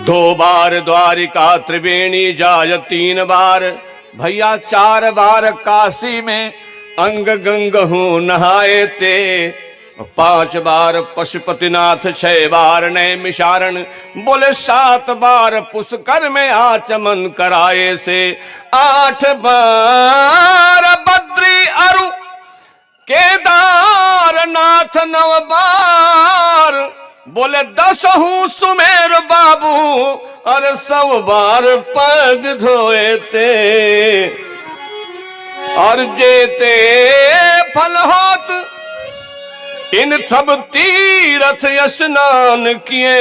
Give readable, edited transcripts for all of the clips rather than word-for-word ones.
2 बार द्वारिका त्रिवेणी जाय 3 बार, भैया 4 बार काशी में अंग गंगहू नहाए ते, 5 बार पशुपतिनाथ, 6 बार नैमिषारण, बोले 7 बार पुष्कर में आचमन कराए से, 8 बार बद्री अरु केदारनाथ, 9 बार बोले 10 सुमेर बाबू, और 100 बार पग धोए ते, और जेते फल होत इन सब तीर्थ स्नान किए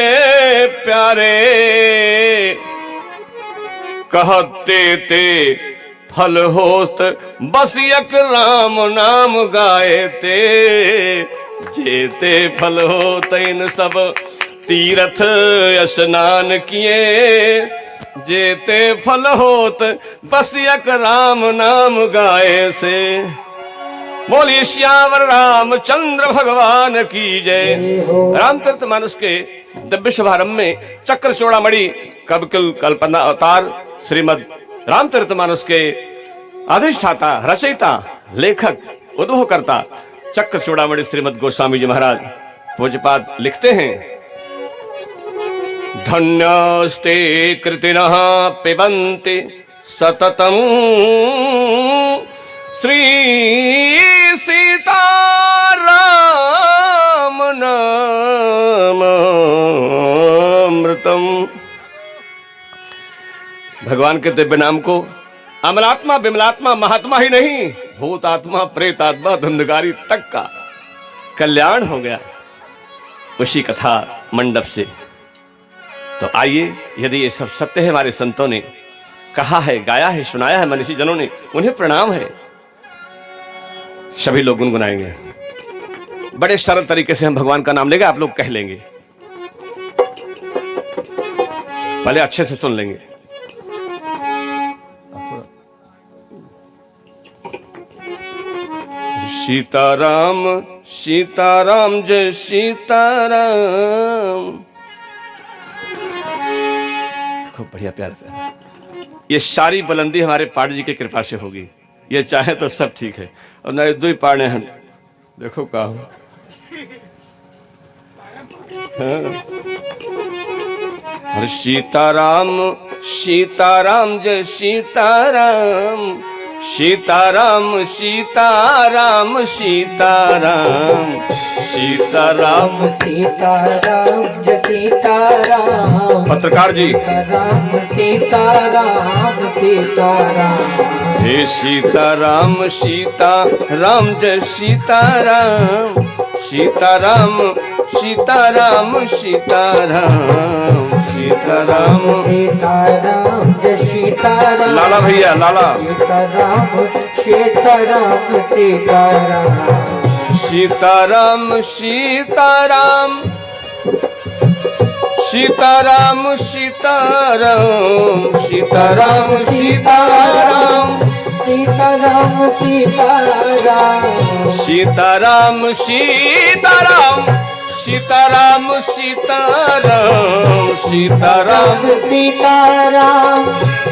प्यारे, कहते ते फल होत बस एक राम नाम गाए ते, जेते फल होत इन सब तीर्थ स्नान किए, जेते फल होत बस एक राम नाम गाए से। बोलिए श्यावर रामचंद्र भगवान की जय। रामचरितमानस के दिव्य शुभारंभ में चक्र चूड़ामणि कवकुल कल्पना अवतार श्रीमद रामचरितमानस के अधिष्ठाता, रचयिता, लेखक, उद्भवकर्ता चक्र चूड़ामणि श्रीमद गोस्वामी जी महाराज पूज्यपाद लिखते हैं, धन्यस्ते कृतिनः पिबन्ति सततम् श्री सीताराम नामामृतम्। भगवान के दिव्य नाम को अमलात्मा, विमलात्मा, महात्मा ही नहीं, भूतात्मा, प्रेतात्मा, धुंधकारी तक का कल्याण हो गया उसी कथा मंडप से। तो आइए, यदि ये सब सत्य है, हमारे संतों ने कहा है, गाया है, सुनाया है, मनीषी जनों ने, उन्हें प्रणाम है। सभी लोग गुनगुनाएंगे, बड़े सरल तरीके से हम भगवान का नाम लेंगे, आप लोग कह लेंगे, पहले अच्छे से सुन लेंगे। सीताराम सीताराम जय सीताराम। खूब बढ़िया, प्यारा प्यारा। ये सारी बुलंदी हमारे पाठ जी की कृपा से होगी, ये चाहे तो सब ठीक है, और न 2 ही पाड़े हैं, देखो का हो। हाँ। सीताराम सीताराम जय सीताराम, सीताराम सीताराम सीताराम, सीताराम सीताराम जय सीताराम। पत्रकार जी, सीताराम सीताराम सीताराम। हे सीताराम सीताराम जय सीताराम, सीताराम सीताराम सीताराम, सीताराम सीताराम जय सीताराम। लाला भैया, लाला। सीताराम सीताराम सीताराम। सीताराम सीताराम सीताराम सीताराम, सीताराम सीताराम सीताराम सीताराम। सीताराम सीताराम सीताराम सीताराम, सीताराम सीताराम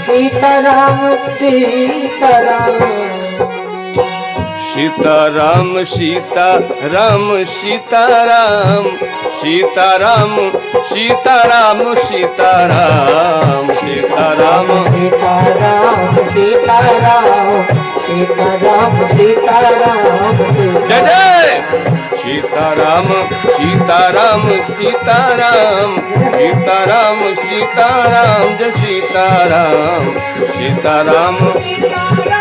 सीताराम सीताराम। सीताराम सीताराम सीताराम, सीताराम सीताराम सीताराम, सीताराम सीताराम सीताराम सीताराम सीताराम। जय जय। सीताराम सीताराम सीताराम, सीताराम सीताराम जय सीताराम, सीताराम सीताराम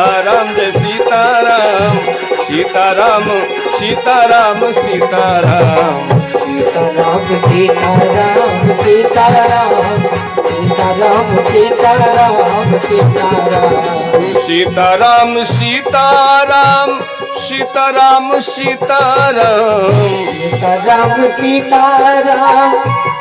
सीताराम जय सीताराम, सीताराम सीताराम सीताराम, सीताराम सीताराम सीताराम सीताराम सीताराम सीताराम। सीताराम सीताराम सीताराम सीताराम, सीताराम सीताराम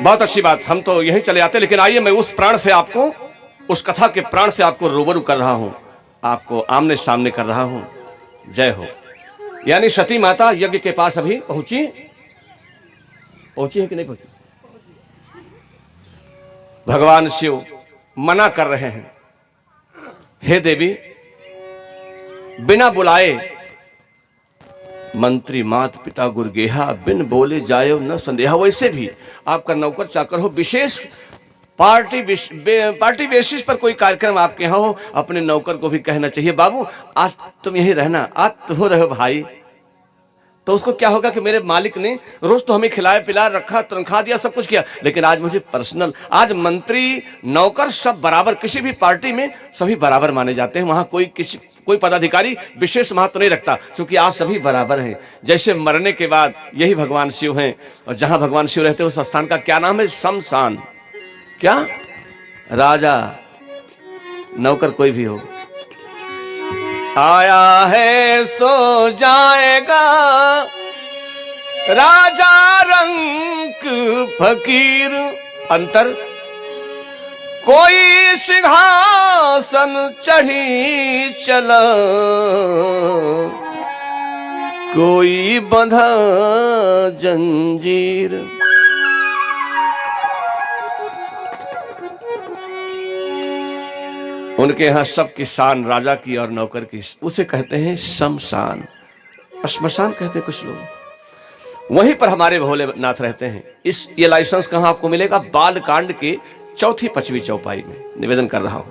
बहुत अच्छी बात, हम तो यही चले आते, लेकिन आइए मैं उस प्राण से आपको, उस कथा के प्राण से आपको रूबरू कर रहा हूं, आपको आमने सामने कर रहा हूं। जय हो। यानी सती माता यज्ञ के पास अभी पहुंची है कि नहीं पहुंची? भगवान शिव मना कर रहे हैं, हे देवी, बिना बुलाए मंत्री मात पिता गुरु गेहा, बिन बोले जायो न संदेहा। वैसे भी आपका नौकर चाकर हो, विशेष पार्टी बेसिस पर कोई कार्यक्रम आपके यहाँ हो, अपने नौकर को भी कहना चाहिए, बाबू आज तुम यहीं रहना, आज तो हो रहे हो भाई। तो उसको क्या होगा कि मेरे मालिक ने रोज तो हमें खिलाया पिलाया रखा, तनख्वाह दिया, सब कुछ किया, लेकिन आज मुझे पर्सनल, आज मंत्री नौकर सब बराबर, किसी भी पार्टी में सभी बराबर माने जाते हैं। वहां कोई पदाधिकारी विशेष महत्व नहीं रखता, क्योंकि आज सभी बराबर हैं। जैसे मरने के बाद यही भगवान शिव हैं, और जहां भगवान शिव रहते हैं उस स्थान का क्या नाम है? शमशान। क्या? राजा नौकर कोई भी हो, आया है सो जाएगा, राजा रंक फकीर। अंतर, कोई सिंहासन चढ़ी चला, कोई बंधा जंजीर। उनके यहां सबकी शान, राजा की और नौकर की, उसे कहते हैं शमशान, श्मशान कहते हैं कुछ लोग। वहीं पर हमारे भोलेनाथ रहते हैं। ये लाइसेंस कहां आपको मिलेगा? बाल कांड के चौथी पचवी चौपाई में निवेदन कर रहा हूं।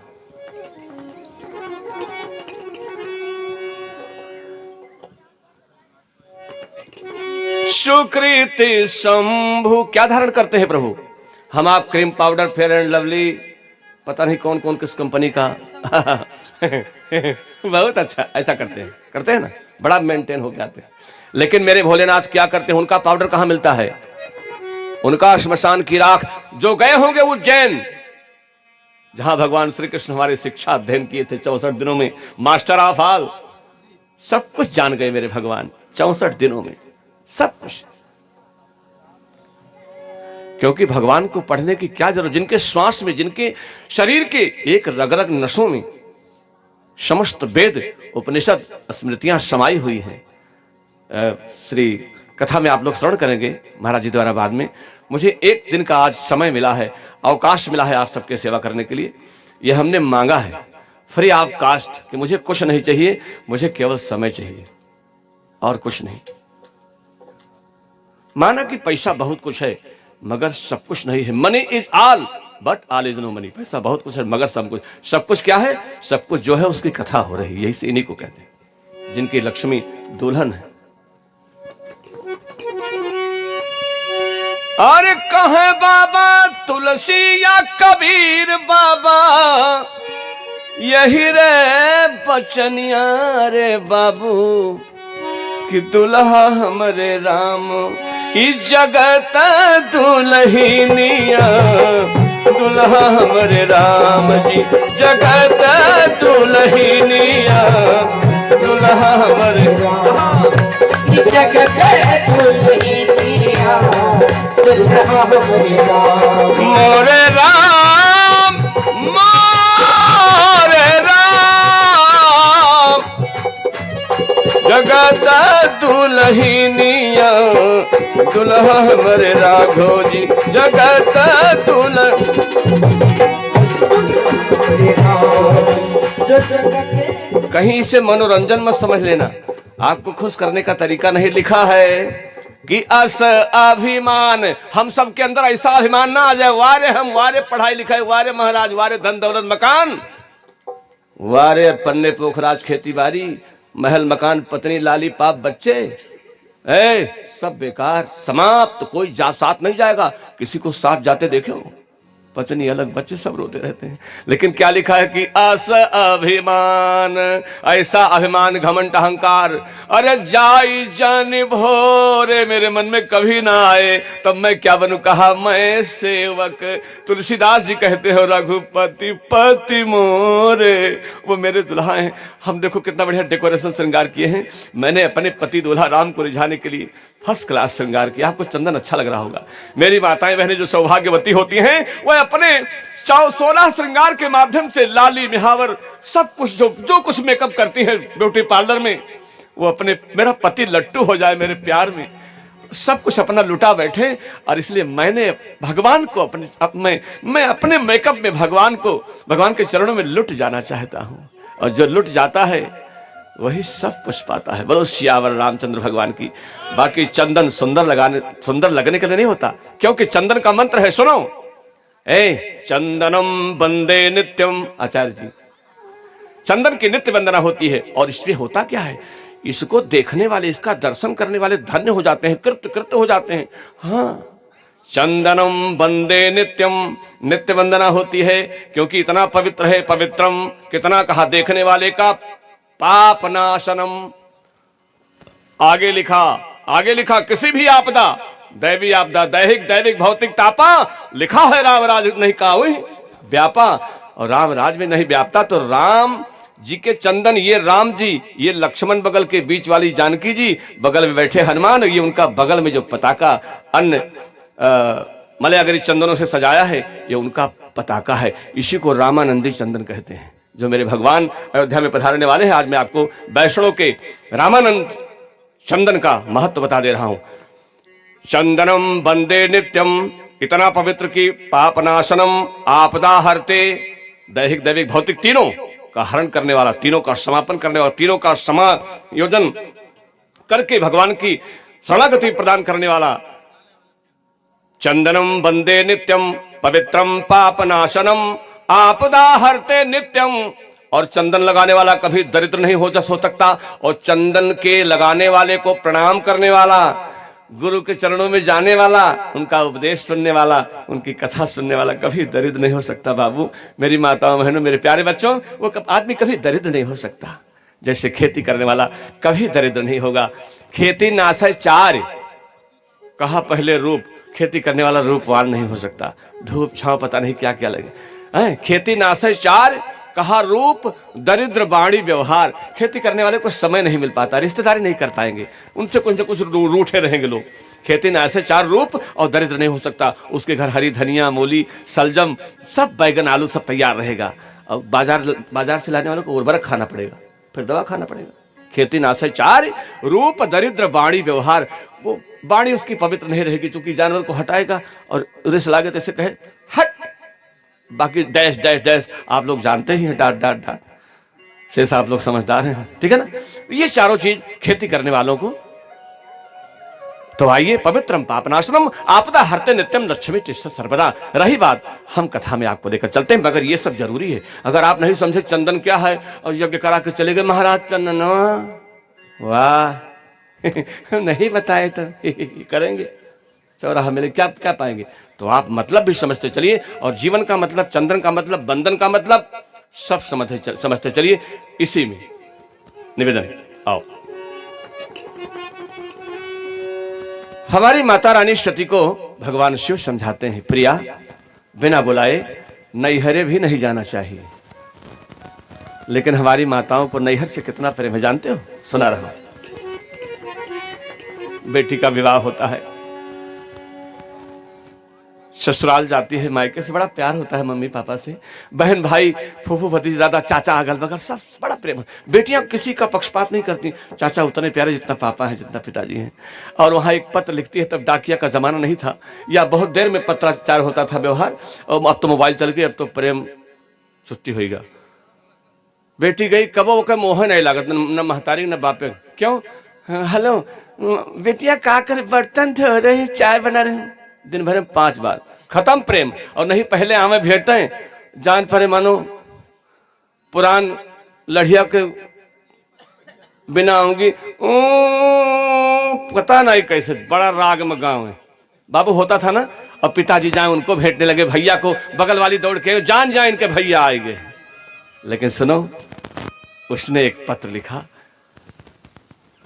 सुकृति शंभु, क्या धारण करते हैं प्रभु? हम आप cream powder, fair and lovely, पता नहीं कौन कौन किस कंपनी का बहुत अच्छा ऐसा करते हैं ना, बड़ा मेंटेन हो जाते हैं। लेकिन मेरे भोलेनाथ क्या करते हैं? उनका पाउडर कहां मिलता है? उनका श्मशान की राख। जो गए होंगे उज्जैन, जहां भगवान श्री कृष्ण हमारे शिक्षा अध्ययन किए थे 64 दिनों में, मास्टर ऑफ ऑल, सब कुछ जान गए मेरे भगवान 64 दिनों में, सब कुछ। क्योंकि भगवान को पढ़ने की क्या जरूरत? जिनके श्वास में, जिनके शरीर के एक रग रग नसों में समस्त वेद उपनिषद स्मृतियां समाई हुई हैं। श्री कथा में आप लोग श्रवण करेंगे महाराज जी द्वारा बाद में। मुझे एक दिन का आज समय मिला है, अवकाश मिला है आप सबके सेवा करने के लिए। यह हमने मांगा है फ्री ऑफ कास्ट कि मुझे कुछ नहीं चाहिए, मुझे केवल समय चाहिए और कुछ नहीं। माना कि पैसा बहुत कुछ है मगर सब कुछ नहीं है। Money is all but all is no money. पैसा बहुत कुछ है मगर सब कुछ क्या है? सब कुछ जो है उसकी कथा हो रही है। यही से इन्हीं को कहते हैं जिनकी लक्ष्मी दुल्हन है। अरे कहे बाबा तुलसी या कबीर बाबा, यही रे बचनिया रे बाबू, कि दुल्हा हमरे राम, इस जगत दुल्हनिया, दुल्हा हमरे राम जी, जगत दुल्हनिया, दुल्हा हमरे राम, इस जगत दुल्हनिया, दुल्हा हमरे राम। मोरे राम, मोरे राम, जगत दुल्हनिया, दुल्हा हमरे राघो जी, जगत कहीं से मनोरंजन मत समझ लेना, आपको खुश करने का तरीका नहीं। लिखा है कि अस अभिमान, हम सब के अंदर ऐसा अभिमान ना आ जाए, वारे हम, वारे पढ़ाई लिखाई, वारे महाराज, वारे धन दौलत मकान, वारे पन्ने पोखराज खेती बाड़ी, महल मकान पत्नी लाली पाप बच्चे, सब बेकार, समाप्त। कोई साथ नहीं जाएगा। किसी को साथ जाते देखे हो? पत्नी अलग, बच्चे सब रोते रहते हैं। लेकिन क्या लिखा है कि अस अभिमान, ऐसा अभिमान, घमंड, अहंकार, अरे जाई जन भोरे, मेरे मन में कभी ना आए, तब मैं क्या बनूं, कहा मैं सेवक। तुलसीदास जी कहते हो रघुपति पति मोरे, वो मेरे दुल्हा हैं। हम देखो कितना बढ़िया डेकोरेशन श्रृंगार किए हैं। मैंने अपने पति दूल्हा राम को रिझाने के लिए फर्स्ट क्लास श्रृंगार किया। आपको चंदन अच्छा लग रहा होगा। मेरी माताएं बहनें जो सौभाग्यवती होती हैं, वह अपने 16 श्रृंगार के माध्यम से लाली मिहावर सब कुछ जो कुछ मेकअप करती हैं ब्यूटी पार्लर में, वो अपने, मेरा पति लट्टू हो जाए मेरे प्यार में, सब कुछ अपना लुटा बैठे। और इसलिए मैंने भगवान को मैं अपने मेकअप में भगवान के चरणों में लुट जाना चाहता हूं। और जो लुट जाता है वही सब कुछ पाता है। बोलो सियावर रामचंद्र भगवान की। बाकी चंदन सुंदर लगने के लिए नहीं होता, क्योंकि चंदन का मंत्र है, सुनो, चंदनम वंदे नित्यम। आचार्य जी, चंदन की नित्य वंदना होती है। और इसलिए होता क्या है, इसको देखने वाले, इसका दर्शन करने वाले धन्य हो जाते हैं, कृत हो जाते हैं। हाँ, चंदनम वंदे नित्यम, नित्य वंदना होती है, क्योंकि इतना पवित्र है। पवित्रम कितना कहा, देखने वाले का पाप नाशनम। आगे लिखा किसी भी आपदा, दैवी आपदा, दैविक भौतिक तापा, लिखा है राम राज नहीं कहा व्यापा। और राम राज में नहीं व्यापता, तो राम जी के चंदन, ये राम जी, ये लक्ष्मण बगल के बीच वाली जानकी जी, बगल में बैठे हनुमान, ये उनका बगल में जो पताका अन्य मलयागरी चंदनों से सजाया है, ये उनका पताका है। इसी को रामानंदी चंदन कहते हैं, जो मेरे भगवान अयोध्या में पधारने वाले हैं। आज मैं आपको वैष्णव के रामानंद चंदन का महत्व बता दे रहा हूं। चंदनम वंदे नित्यम, इतना पवित्र कि पापनाशनम, आपदा हरते, दैविक भौतिक तीनों का हरण करने वाला, तीनों का समापन करने वाला, तीनों का समायोजन करके भगवान की शरणागति प्रदान करने वाला। चंदनम वंदे नित्यम, पवित्रम पापनाशनम, आपदा हरते नित्यम। और चंदन लगाने वाला कभी दरिद्र नहीं हो सकता। और चंदन के लगाने वाले को प्रणाम करने वाला, गुरु के चरणों में जाने वाला, उनका उपदेश सुनने वाला, उनकी कथा सुनने वाला कभी दरिद्र नहीं हो सकता। बाबू, मेरी माताओं बहनों, मेरे प्यारे बच्चों, वो आदमी कभी दरिद्र नहीं हो सकता। जैसे खेती करने वाला कभी दरिद्र नहीं होगा। खेती नासै चार, कहा पहले रूप, खेती करने वाला रूपवान नहीं हो सकता। धूप छांव पता नहीं क्या क्या लगे। खेती नासै चार, कहा रूप, दरिद्र वाणी व्यवहार। खेती करने वाले को समय नहीं मिल पाता, रिश्तेदारी नहीं कर पाएंगे, उनसे कुछ न कुछ रूठे रहेंगे लोग। खेती नासै चार, रूप और दरिद्र नहीं हो सकता। उसके घर हरी धनिया, मूली, सलजम, सब बैगन आलू सब तैयार रहेगा। और बाजार से लाने वालों को उर्वरक खाना पड़ेगा, फिर दवा खाना पड़ेगा। खेती नासै चार, रूप, दरिद्र वाणी व्यवहार। वो वाणी उसकी पवित्र नहीं रहेगी, चूंकि जानवर को हटाएगा और रिस लागे तो ऐसे कहे हट, बाकी डैश डैश डैश आप लोग जानते ही हैं, डांट डांट डांट। शेष आप लोग समझदार हैं, ठीक है ना। ये चारों चीज खेती करने वालों को। तो आइए, पवित्रम पापनाशनम, आपदा हरते नित्यम, लक्ष्मी तिष्ठति सर्वदा। रही बात, हम कथा में आपको लेकर चलते हैं, मगर ये सब जरूरी है। अगर आप नहीं समझे चंदन क्या है और यज्ञ करा के चले गए, महाराज चंदन, वाह नहीं बताए तो करेंगे, चौराहा मिले क्या क्या पाएंगे। तो आप मतलब भी समझते चलिए, और जीवन का मतलब, चंदन का मतलब, बंधन का मतलब सब समझते चलिए। इसी में निवेदन, आओ। हमारी माता रानी सती को भगवान शिव समझाते हैं, प्रिया, बिना बुलाए नैहरे भी नहीं जाना चाहिए। लेकिन हमारी माताओं को नैहर से कितना प्रेम है जानते हो? सुना रहा हूं। बेटी का विवाह होता है, ससुराल जाती है, मायके से बड़ा प्यार होता है, मम्मी पापा से, बहन भाई, फूफू भतीजे, दादा चाचा, अगल बगल सब बड़ा प्रेम। बेटियां किसी का पक्षपात नहीं करती, चाचा उतने प्यारे जितना पापा है, जितना पिताजी हैं। और वहाँ एक पत्र लिखती है, तब डाकिया का जमाना नहीं था, या बहुत देर में पत्राचार होता था व्यवहार, और अब तो मोबाइल चल गई, अब तो प्रेम छुट्टी होगा। बेटी गई, कबो वो मोह नहीं लागत, न महतारी न बापे। क्यों? हेलो बेटिया, का कर, बर्तन धो रही, चाय बना रही, दिन भर में 5 बार, खत्म प्रेम। और नहीं पहले आवे भेंटे, जान पड़े मानो पुरान लड़िया के बिना आऊंगी, पता नहीं कैसे, बड़ा राग में गाँव है बाबू होता था ना। और पिताजी जाए उनको भेंटने लगे भैया को, बगल वाली दौड़ के जान जाए इनके भैया आएंगे। लेकिन सुनो, उसने एक पत्र लिखा,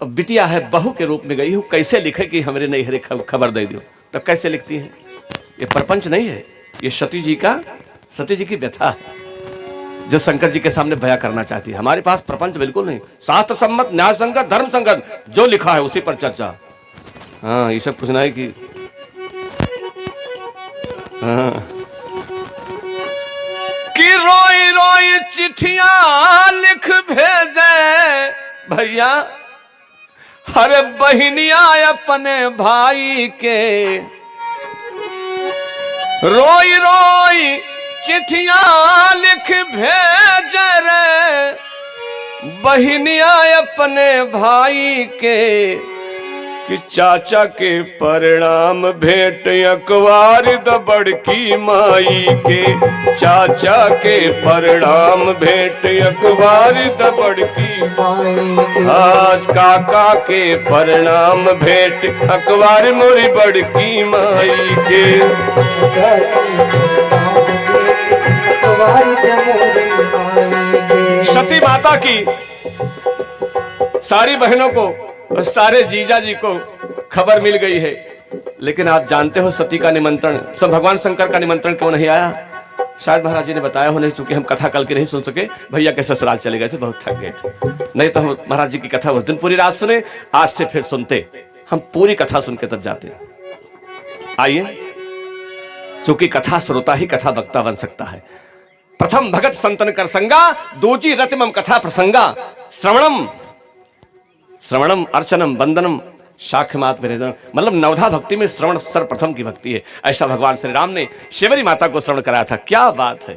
अब बिटिया है, बहू के रूप में गई हूं, कैसे लिखे कि हमरे नैहरे खबर दे दो। तब कैसे लिखती है? ये प्रपंच नहीं है, ये सती जी की व्यथा है जो शंकर जी के सामने बयां करना चाहती है। हमारे पास प्रपंच बिल्कुल नहीं, शास्त्र सम्मत, न्याय संगत, धर्म संगत जो लिखा है उसी पर चर्चा। हाँ, ये सब कुछ नहीं कि हाँ कि रोई रोई चिट्ठियां लिख भेजे भैया, हरे बहनिया अपने भाई के, रोई रोई चिट्ठियां लिख भेजे रे बहनिया अपने भाई के, कि चाचा के परिणाम भेंट अखबार द बड़की माई के, चाचा के परिणाम भेंट अखबार द बड़की माई, आज काका के परिणाम भेंट अखबार मोरी बड़की माई के। सती माता की सारी बहनों को और सारे जीजा जी को खबर मिल गई है, लेकिन आप जानते हो सती का निमंत्रण, सब भगवान शंकर का निमंत्रण क्यों नहीं आया? शायद महाराज जी ने बताया हो नहीं, चूंकि हम कथा कल के नहीं सुन सके, भैया के ससुराल चले गए थे, बहुत थक गए थे। नहीं तो हम महाराज जी की कथा उस दिन पूरी रात सुने, आज से फिर सुनते, हम पूरी कथा सुन के तब जाते। आइए, चूंकि कथा श्रोता ही कथा वक्ता बन सकता है। प्रथम भगत संतन कर संगा, दूजी रतिमम कथा प्रसंगा, श्रवणम अर्चनम वंदनम शाख्यमात विरेदनम, मतलब नवधा भक्ति में श्रवण सर्वप्रथम की भक्ति है। ऐसा भगवान श्री राम ने शेवरी माता को श्रवण कराया था। क्या बात है!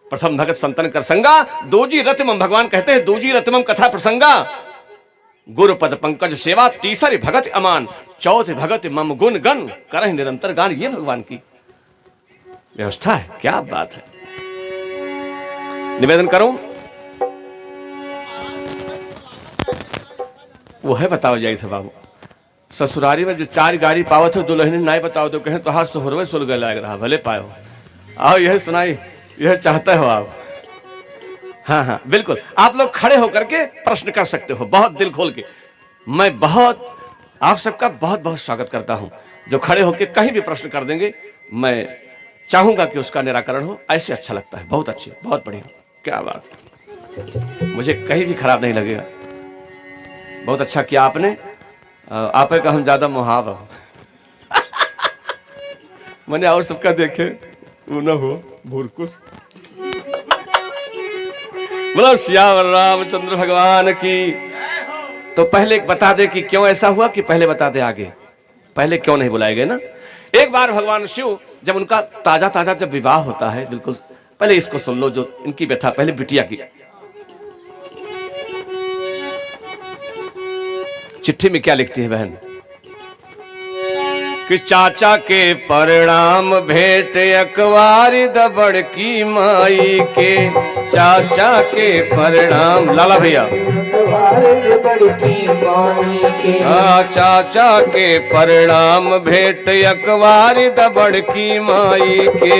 प्रथम भगत संतन कर संगा, दूजी रतिमम, भगवान कहते हैं दूजी रतिमम कथा प्रसंगा, गुरु पद पंकज सेवा, तीसरी भगत अमान, चौथे भगत मम गुण गण करहि निरंतर गान। ये भगवान की व्यवस्था है। क्या बात है! निवेदन करूं, वो है बताओ जाई थे बाबू, ससुरारी में जो 4 गाड़ी पावत हो दुल्हन नहीं बताओ तो कहें तो हाथ सोहरवे सुल गए लग रहा, भले पायो। आओ यह सुनाई, यह चाहते हो आप? हाँ हाँ बिल्कुल, आप लोग खड़े होकर के प्रश्न कर सकते हो, बहुत दिल खोल के। मैं बहुत आप सबका बहुत बहुत स्वागत करता हूं। जो खड़े होकर कहीं भी प्रश्न कर देंगे, मैं चाहूंगा कि उसका निराकरण हो, ऐसे अच्छा लगता है। बहुत अच्छे, बहुत बढ़िया, क्या बात है, मुझे कहीं भी खराब नहीं लगेगा। बहुत अच्छा किया आपने, आपे का हम ज्यादा मुहाव मैंने और सबका देखे वो न हो भूरकुस। बोलो श्याम रामचंद्र भगवान की। तो पहले बता दे कि क्यों ऐसा हुआ, कि पहले बता दे आगे, पहले क्यों नहीं बुलाए गए ना? एक बार भगवान शिव जब उनका ताजा ताजा जब विवाह होता है, बिल्कुल पहले इसको सुन लो जो इनकी व्यथा, पहले बिटिया की। चिट्ठी में क्या लिखती है बहन कि चाचा के परिणाम भेंट अखबारी द बड़की माई के, चाचा के परिणाम, लाला भैया, चाचा के परिणाम भेंट अखबारी द बड़की माई के,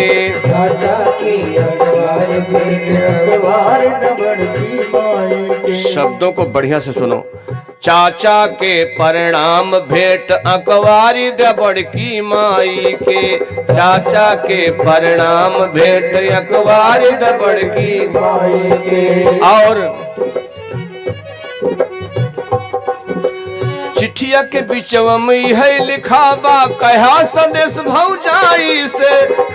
शब्दों को बढ़िया से सुनो। चाचा के परिणाम भेंट अखबारी द बड़की माई के, चाचा के परिणाम भेंट अखबारी द बड़की माई के। और चिट्ठिया के बीचवा में यह लिखा बा, कहा संदेश भौजाई से,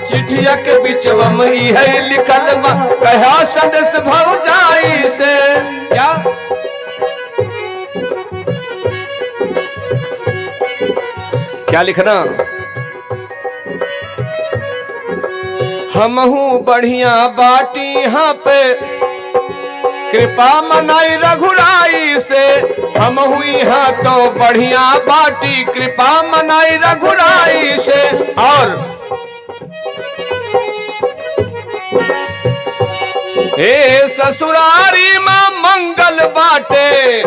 चिट्ठिया के बीचवा में यह लिखल बा, कहा संदेश भौजाई से। क्या क्या लिखना? हमहू बढ़िया बाटी यहाँ पे, कृपा मनाई रघुराई से, हमहू यहाँ तो बढ़िया बाटी, कृपा मनाई रघुराई से। और हे ससुरारी मां मंगल बाटे,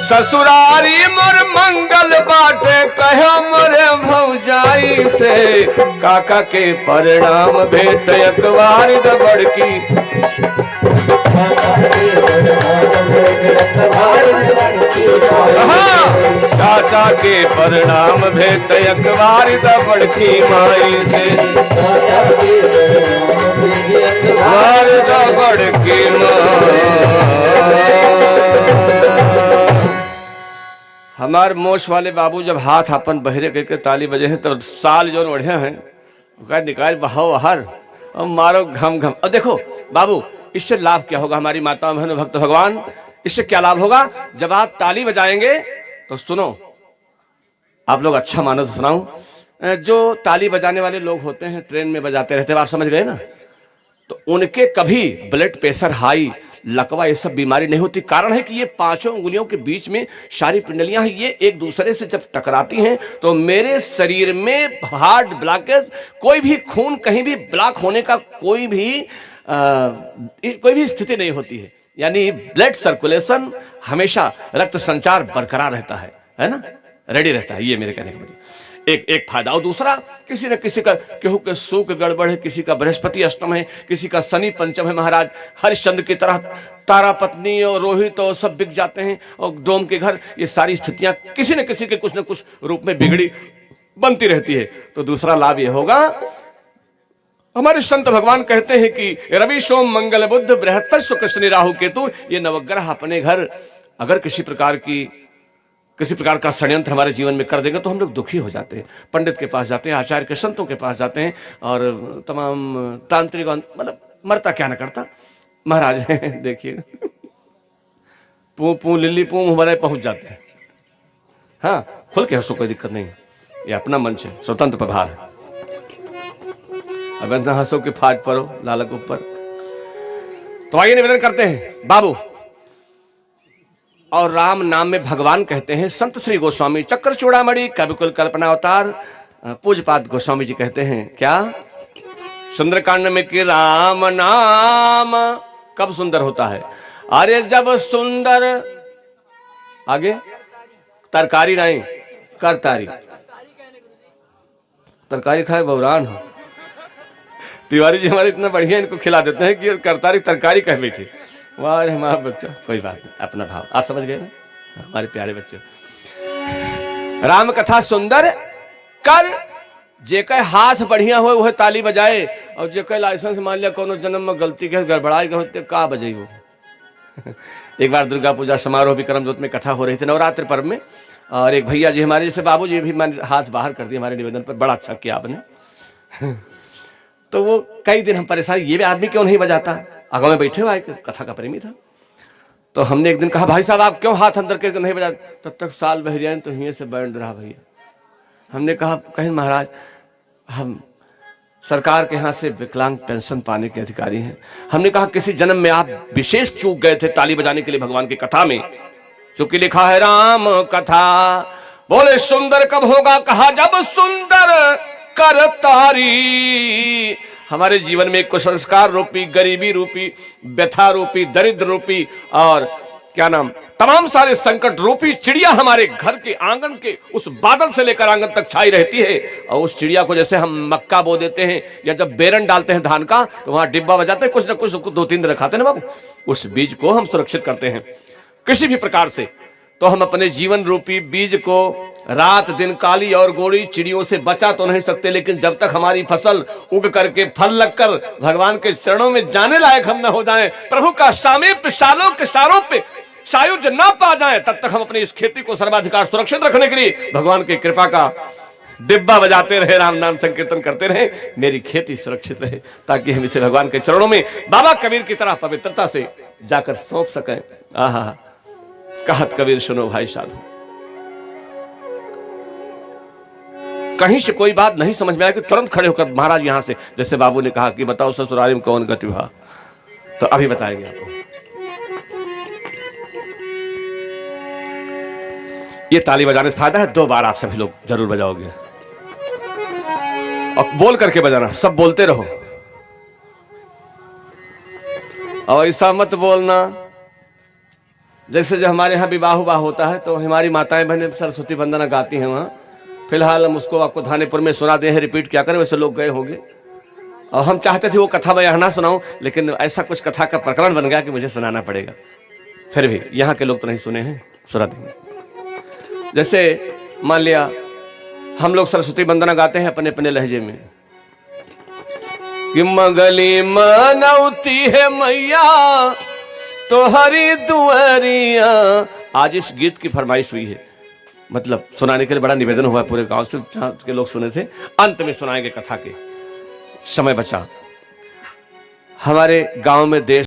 ससुरारी मोर मंगल बाटे कहो मोरे भौजाई से काका के परिणाम भेट अखबार द बड़की चाचा के परिणाम भेट अखबार द बड़की माई से अखबार द बड़की हमार मोश वाले बाबू जब हाथ अपन बहरे करके ताली बजे हैं तो साल जो बढ़े हैं निकाल बहाओ बाहर और मारो घम घम। और देखो बाबू इससे लाभ क्या होगा हमारी माता बहनों भक्त भगवान, इससे क्या लाभ होगा जब आप ताली बजाएंगे तो सुनो आप लोग अच्छा मानो तो सुनाऊं। जो ताली बजाने वाले लोग होते हैं ट्रेन में बजाते रहते हैं आप समझ गए ना, तो उनके कभी ब्लड प्रेशर हाई लकवा ये सब बीमारी नहीं होती। कारण है कि ये पांचों उंगलियों के बीच में सारी पिंडलियां हैं, ये एक दूसरे से जब टकराती हैं तो मेरे शरीर में हार्ट ब्लॉकेज कोई भी खून कहीं भी ब्लॉक होने का कोई भी स्थिति नहीं होती है। यानी ब्लड सर्कुलेशन हमेशा रक्त संचार बरकरार रहता है ना, रेडी रहता है। ये मेरे कहने का मतलब एक फायदा। और दूसरा किसी न किसी का केहू के सूख गड़बड़ है, किसी का बृहस्पति अष्टम है, किसी का शनि पंचम है। महाराज हरिश्चंद्र की तरह तारा पत्नी और रोहित और सब बिक जाते हैं और डोम के घर, ये सारी स्थितियां किसी न किसी के कुछ न कुछ रूप में बिगड़ी बनती रहती है। तो दूसरा लाभ ये होगा, हमारे संत भगवान कहते हैं कि रवि सोम मंगल बुध बृहस्पति शुक्र शनि राहु केतु ये नवग्रह अपने घर अगर किसी प्रकार का षड्यंत्र हमारे जीवन में कर देंगे तो हम लोग दुखी हो जाते हैं। पंडित के पास जाते हैं, आचार्य के संतों के पास जाते हैं और तमाम तांत्रिक मतलब मरता क्या न करता। महाराज देखिए पू पू लिल्ली पू हमारे पहुंच जाते हैं। हाँ खुल के हंसो, कोई दिक्कत नहीं, ये अपना मंच है, स्वतंत्र प्रभार है। अब इतना हंसो कि फाट पड़ो लालक ऊपर। तो आइए निवेदन करते हैं बाबू। और राम नाम में भगवान कहते हैं संत श्री गोस्वामी चक्र चूड़ामणि कविकुल कल्पना अवतार पूज्यपाद गोस्वामी जी कहते हैं क्या, सुंदरकांड में कि राम नाम कब सुंदर होता है? अरे जब सुंदर आगे तरकारी नहीं करतारी, तरकारी खाए बौरान हो। तिवारी जी हमारे इतना बढ़िया इनको खिला देते हैं कि करतारी तरकारी कह बैठे। वाह हमारा बच्चा, कोई बात नहीं, अपना भाव आप समझ गए ना हमारे प्यारे बच्चे। राम कथा सुंदर कर जेके हाथ बढ़िया हो वह ताली बजाए, और जेके लाइसेंस मान लिया कोनो जन्म में गलती के गड़बड़ाई गए का बजाई वो। एक बार दुर्गा पूजा समारोह विक्रम जोत में कथा हो रही थी नवरात्र पर्व में, और एक भैया जी हमारे जैसे बाबू जी भी मैंने हाथ बाहर कर दिया हमारे निवेदन पर, बड़ा अच्छा किया आपने। तो वो कई दिन हम परेशान, ये भी आदमी क्यों नहीं बजाता, आगे में बैठे हुआ एक कथा का प्रेमी था। तो हमने एक दिन कहा भाई साहब आप क्यों हाथ अंदर करके नहीं बजाते? तब तक साल बह जाए तो यहीं से बैंड रहा भैया। हमने कहा कहीं महाराज हम सरकार के यहाँ से विकलांग पेंशन पाने के अधिकारी हैं। हमने कहा किसी जन्म में आप विशेष चूक गए थे ताली बजाने के लिए भगवान की कथा में, चूंकि लिखा है राम कथा। बोले सुंदर कब होगा? कहा जब सुंदर करतारी। हमारे जीवन में कुसंस्कार रूपी, गरीबी रूपी, व्यथा रूपी, दरिद्र रूपी और क्या नाम तमाम सारे संकट रूपी चिड़िया हमारे घर के आंगन के उस बादल से लेकर आंगन तक छाई रहती है। और उस चिड़िया को जैसे हम मक्का बो देते हैं या जब बेरन डालते हैं धान का तो वहां डिब्बा बजाते हैं, कुछ ना कुछ 2-3 दिन रखाते हैं ना बाबू, उस बीज को हम सुरक्षित करते हैं किसी भी प्रकार से। तो हम अपने जीवन रूपी बीज को रात दिन काली और गोरी चिड़ियों से बचा तो नहीं सकते, लेकिन जब तक हमारी फसल उग करके फल लगकर भगवान के चरणों में जाने लायक हम न हो जाएं, प्रभु का सामीप्य सालों के सारों पे सायुज ना पा जाएं, तब तक हम अपनी इस खेती को सर्वाधिकार सुरक्षित रखने के लिए भगवान की कृपा का डिब्बा बजाते रहे, राम नाम संकीर्तन करते रहे, मेरी खेती सुरक्षित रहे, ताकि हम इसे भगवान के चरणों में बाबा कबीर की तरह पवित्रता से जाकर सौंप सकें। आहा कहत कबीर सुनो भाई साधु। कहीं से कोई बात नहीं समझ में आया कि तुरंत खड़े होकर महाराज यहां से, जैसे बाबू ने कहा कि बताओ ससुरारी में कौन गति हुआ, तो अभी बताएंगे आपको। ये ताली बजाने से फायदा है, 2 बार आप सभी लोग जरूर बजाओगे और बोल करके बजाना, सब बोलते रहो और ऐसा मत बोलना जैसे जो हमारे यहाँ विवाह उवाह होता है तो हमारी माताएं बहनें सरस्वती वंदना गाती हैं वहाँ। फिलहाल हम उसको आपको धानेपुर में सुना दे हैं, रिपीट क्या करें, वैसे लोग गए होंगे। और हम चाहते थे वो कथा मैं यहाँ ना सुनाऊं, लेकिन ऐसा कुछ कथा का प्रकरण बन गया कि मुझे सुनाना पड़ेगा। फिर भी यहाँ के लोग तो नहीं सुने हैं, सुना देंगे। जैसे मान लिया हम लोग सरस्वती वंदना गाते हैं अपने अपने लहजे में कि मंगली मनौती है मैया तो हरी दुआरिया। आज इस गीत की फरमाइश हुई है, मतलब सुनाने के लिए बड़ा निवेदन हुआ पूरे गांव से, जहां के लोग सुने थे। अंत में सुनाएंगे कथा के, समय बचा। हमारे गांव में देश